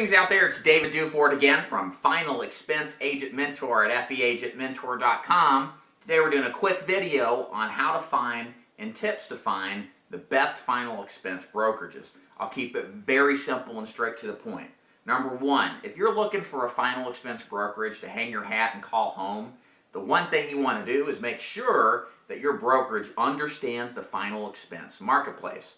Greetings out there, it's David Duford again from Final Expense Agent Mentor at feagentmentor.com. Today we're doing a quick video on how to find and tips to find the best final expense brokerages. I'll keep it very simple and straight to the point. Number one, if you're looking for a final expense brokerage to hang your hat and call home, the one thing you want to do is make sure that your brokerage understands the final expense marketplace.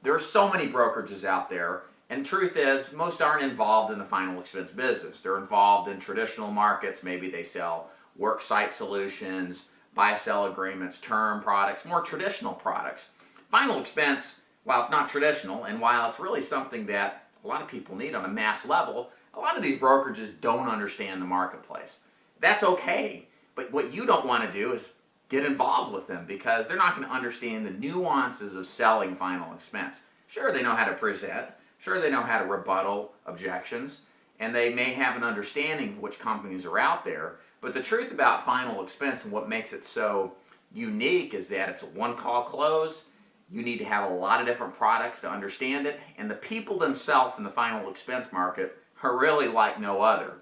There are so many brokerages out there, and truth is, most aren't involved in the final expense business. They're involved in traditional markets. Maybe they sell worksite solutions, buy-sell agreements, term products, more traditional products. Final expense, while it's not traditional, and while it's really something that a lot of people need on a mass level, a lot of these brokerages don't understand the marketplace. That's okay, but what you don't want to do is get involved with them because they're not going to understand the nuances of selling final expense. Sure, they know how to present. Sure, they know how to rebuttal objections, and they may have an understanding of which companies are out there, but the truth about final expense and what makes it so unique is that it's a one-call close. You need to have a lot of different products to understand it, and the people themselves in the final expense market are really like no other.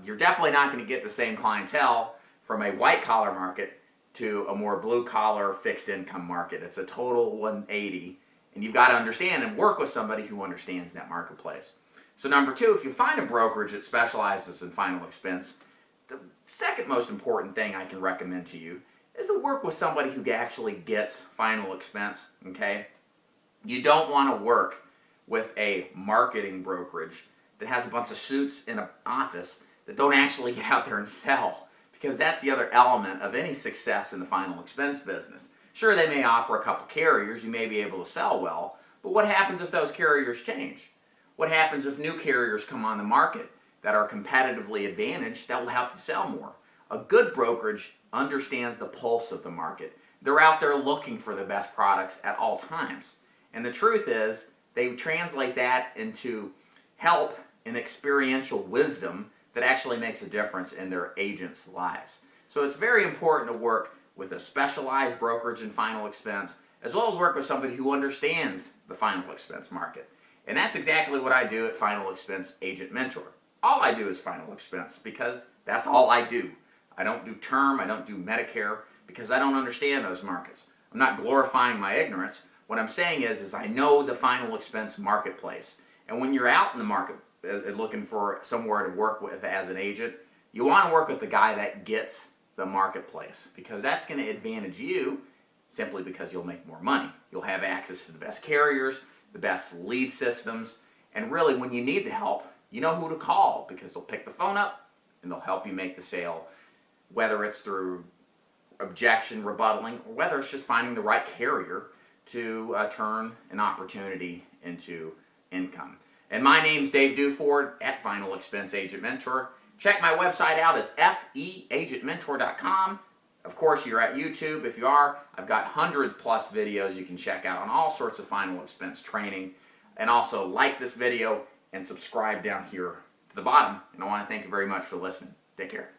You're definitely not going to get the same clientele from a white-collar market to a more blue-collar fixed-income market. It's a total 180. And you've got to understand and work with somebody who understands that marketplace. So number two, if you find a brokerage that specializes in final expense, the second most important thing I can recommend to you is to work with somebody who actually gets final expense, okay? You don't want to work with a marketing brokerage that has a bunch of suits in an office that don't actually get out there and sell, because that's the other element of any success in the final expense business. Sure, they may offer a couple carriers, you may be able to sell well, but what happens if those carriers change? What happens if new carriers come on the market that are competitively advantaged that will help you sell more? A good brokerage understands the pulse of the market. They're out there looking for the best products at all times. And the truth is, they translate that into help and experiential wisdom that actually makes a difference in their agents' lives. So it's very important to work with a specialized brokerage in final expense, as well as work with somebody who understands the final expense market. And that's exactly what I do at Final Expense Agent Mentor. All I do is final expense because that's all I do. I don't do term, I don't do Medicare, because I don't understand those markets. I'm not glorifying my ignorance. What I'm saying is I know the final expense marketplace. And when you're out in the market looking for somewhere to work with as an agent, you want to work with the guy that gets the marketplace, because that's going to advantage you simply because you'll make more money. You'll have access to the best carriers, the best lead systems, and really when you need the help, you know who to call because they'll pick the phone up and they'll help you make the sale, whether it's through objection rebuttaling or whether it's just finding the right carrier to turn an opportunity into income. And my name's Dave Duford at Final Expense Agent Mentor. Check my website out. It's feagentmentor.com. Of course, you're at YouTube. If you are, I've got hundreds plus videos you can check out on all sorts of final expense training. And also like this video and subscribe down here to the bottom. And I want to thank you very much for listening. Take care.